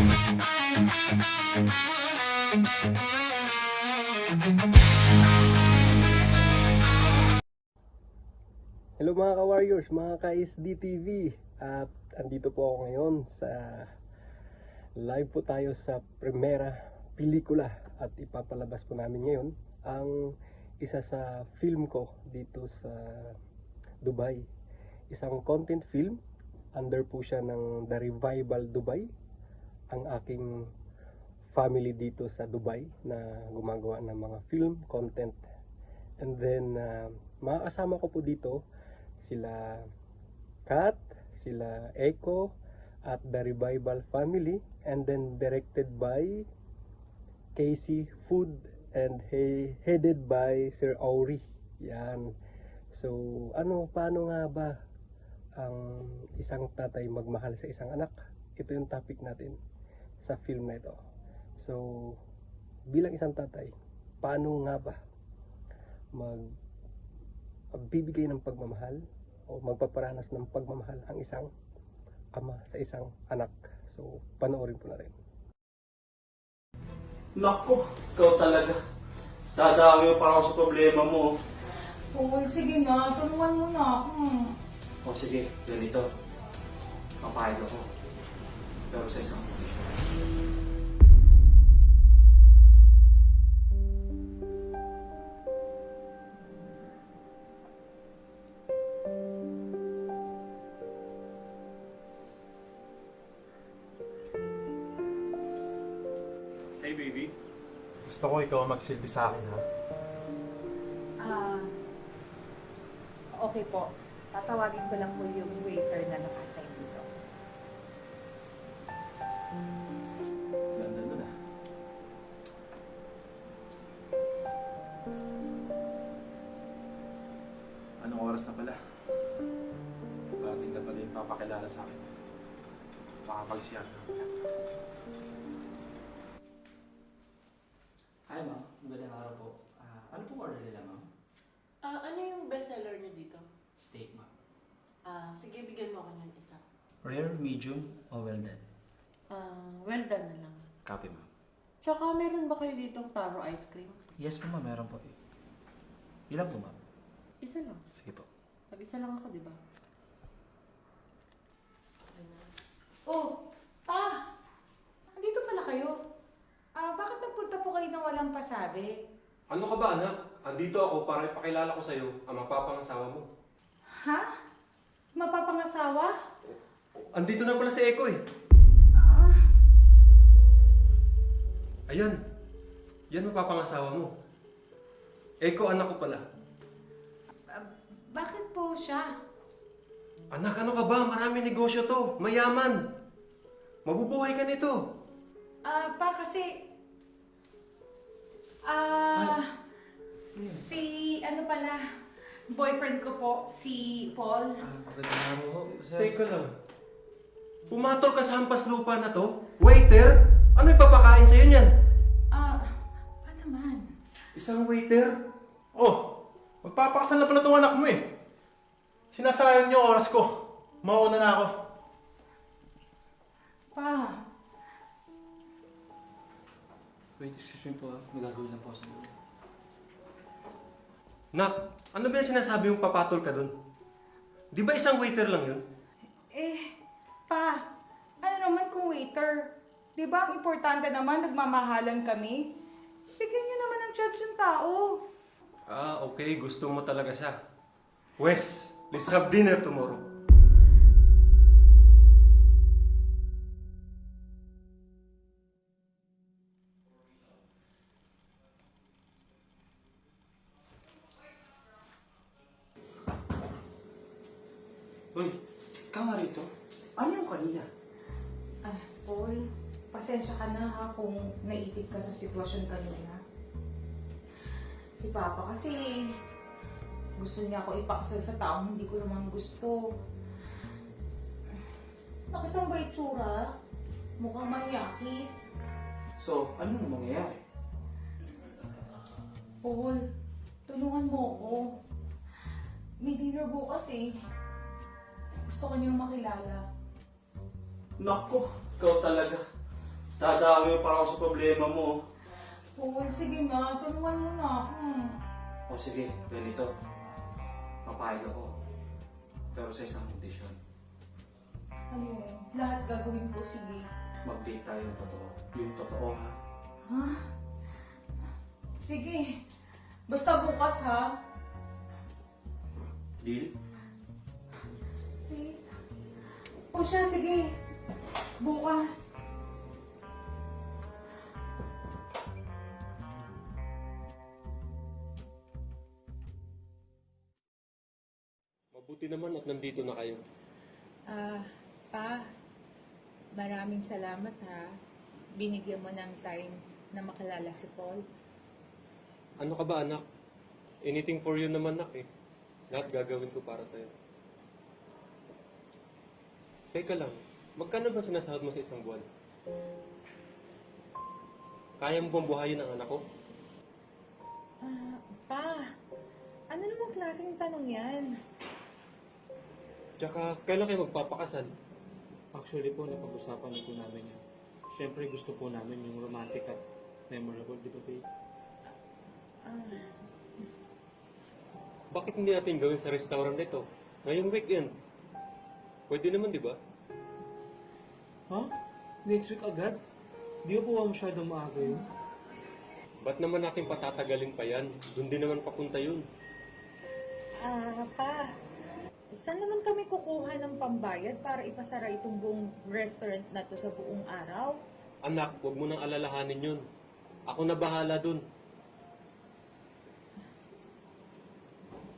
Hello mga ka-warriors, mga ka-SDTV. At andito po ako ngayon sa live po tayo sa Primera Pelikula. At ipapalabas po namin ngayon ang isa sa film ko dito sa Dubai. Isang content film, under po siya ng The Revival Dubai. Ang aking family dito sa Dubai na gumagawa ng mga film content. And then mga kasama ko po dito sila Kat, sila Echo at The Revival Family, and then directed by Casey Food and headed by Sir Auri. Yan. So, paano nga ba ang isang tatay magmahal sa isang anak? Ito yung topic natin sa film na ito. So, bilang isang tatay, paano nga ba magbibigay ng pagmamahal o magpaparanas ng pagmamahal ang isang ama sa isang anak? So, panoorin po na rin. Naku, ikaw talaga. Dadami mo pa ako sa problema mo. Oo, sige na. Tulungan mo na ako. O sige, ganito. Papayag ako. Pero sa isang condition. Hey baby, gusto ko ikaw ang magsilbi sa akin ha. Okay po. Tatawagin ko lang po yung waiter na nakasign dito. Ganda nun ah. Anong oras na pala? Parating na pala yung papakilala sa akin. Makapag-siyag na. Hi ma'am, magandang araw po. Ano pong order nila ma'am? Ano yung bestseller niyo dito? Steak ma'am. Sige, bigyan mo ako ng isa. Rare, medium, o well done? Well done na lang. Copy ma'am. Tsaka meron ba kayo ditong taro ice cream? Yes po ma'am, meron po. Ilan po ma'am? Isa lang. Sige po. Mag-isa lang ako, di ba? Oh, Pa! Andito pala kayo. Bakit nagpunta po kayo na walang pasabi? Ano ka ba, anak? Andito ako para ipakilala ko sa'yo ang mapapangasawa mo. Ha? Mapapangasawa? Andito na pala si Echo eh. Ayan. Yan mapapangasawa mo. Echo, anak ko pala. Bakit po siya? Anak, ano ka ba? Maraming negosyo to. Mayaman. Mabubuhay ka nito. Pa, kasi... si... ano pala... boyfriend ko po, si Paul. Magandang araw po, sir. Teka lang. Pumatol ka sa hampas lupa na to? Waiter? Ano ipapakain sa'yo niyan? Pa naman? Isang waiter? Oh, magpapakasal na pala itong anak mo eh. Sinasayang niyo ang oras ko. Mauna na ako. Pa, Wait, excuse me po ah. May gagawin lang po sa inyo. Nak, ano ba yung sinasabi yung papatol ka dun? Di ba isang waiter lang yun? Pa, ano naman kung waiter? Di ba ang importante naman, nagmamahalan kami? Bigyan niyo naman ng chance yung tao. Okay. Gusto mo talaga siya. Wes, let's have dinner tomorrow. Uy, ikaw nga rito. Ano yung kanina? Paul, pasensya ka na ha kung naipit ka sa sitwasyon kanina. Si Papa kasi gusto niya ako ipakasal sa taong hindi ko naman gusto. Nakita mo ba itsura? Mukhang manyakis. So, ano nang mangyayari? Paul, tulungan mo ako. May dinner bukas eh. Gusto ko niyong makilala. Naku, ikaw talaga. Dadami pa ako sa problema mo. Paul, sige na. Tulungan mo na ako. O sige, ganito. Papayag ako. Pero sa isang kondisyon. Ano, lahat gagawin ko, sige. Mag-date tayo ng totoo. Yung totoo ha. Ha? Sige. Basta bukas, ha? Deal? O siya, sige. Bukas. Mabuti naman at nandito na kayo. Pa, maraming salamat ha. Binigyan mo ng time na makilala si Paul. Ano ka ba, anak? Anything for you naman, anak eh. Lahat gagawin ko para sa'yo. Teka lang, magkano ba sinasahod mo sa isang buwan? Kaya mo bang buhayin ang anak ko? Pa, ano namang klaseng tanong yan? Tsaka, kailan kayo magpapakasal? Actually po, napag-usapan na po namin yan. Siyempre, gusto po namin yung romantic at memorable, di ba, babe? Bakit hindi natin gawin sa restaurant nito? Ngayong weekend. Pwede naman, di ba? Ha? Next week agad? Di ba po masyadong maaga yun? Ba't naman natin patatagalin pa yan? Doon din naman papunta yun. Pa, saan naman kami kukuha ng pambayad para ipasara itong buong restaurant na to sa buong araw? Anak, huwag mo nang alalahanin yun. Ako na bahala dun.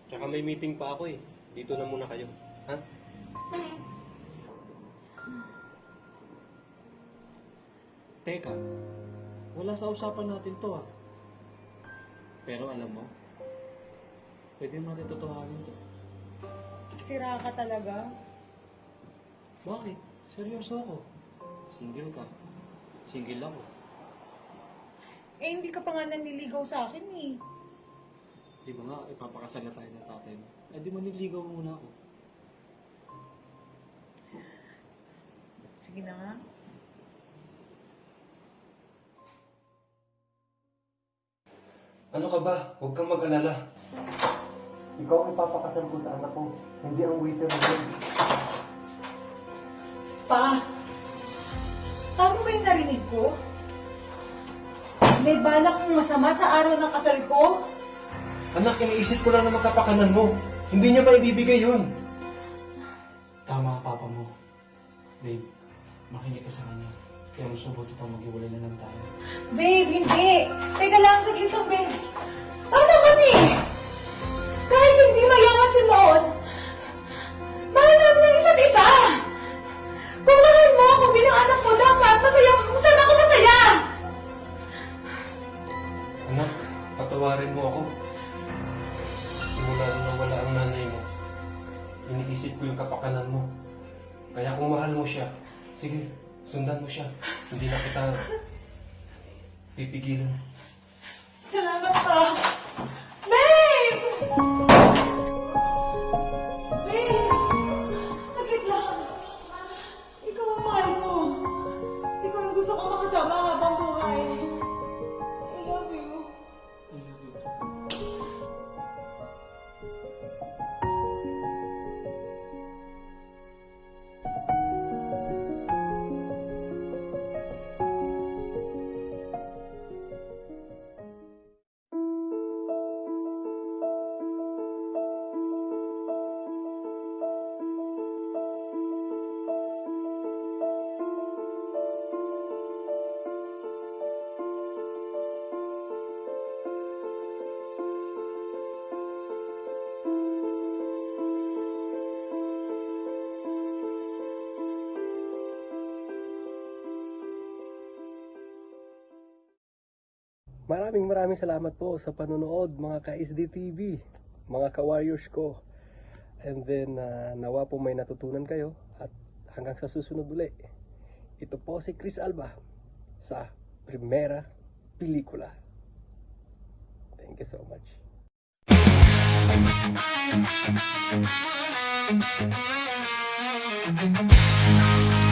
Tsaka may meeting pa ako eh. Dito na muna kayo. Ha? Teka, wala sa usapan natin to ah. Pero alam mo, pwede mo natin totohanin to. Sira ka talaga? Bakit? Seryoso ako. Single ka. Single ako. Eh, hindi ka pa nga nanliligaw sa akin eh. Di ba nga, ipapakasal na tayo ng tatay mo? Eh di maniligaw muna ako. Sige na nga. Ano ka ba? Huwag kang mag-alala. Ikaw ang ipapakasal ko sa anak ko. Hindi ang waiter na yun. Pa, tama ba yung narinig ko? May balak kang masama sa araw ng kasal ko? Anak, iniisip ko lang na magkapakanan mo. Hindi niya ba ibibigay yun? Tama ang papa mo. Babe, makinig ka sa kanya. Kaya mas mabuti pa mag-iwalay na lang tayo. Babe, hindi. Teka lang, saglit lang, babe. Paano kami? Kahit hindi mayaman si Noon, mahal namin ng isa't isa. Kung mahal mo ako bilang anak mo, dapat masaya ka kung saan ako masaya. Anak, patawarin mo ako. Simula nung nawala ang nanay mo, iniisip ko yung kapakanan mo. Kaya kung mahal mo siya, sige, sundan mo siya. Hindi na kita pipigilan. Salamat pa. Babe! Babe! Saglit lang. Ikaw ang mahal ko. Ikaw ang gusto ko makasama habang buhay. I love you. I love you too. Maraming salamat po sa panonood mga ka-SDTV, mga ka-warriors ko. And then nawa po may natutunan kayo at hanggang sa susunod uli. Ito po si Chris Alba sa Primera Pelikula. Thank you so much. Thank you.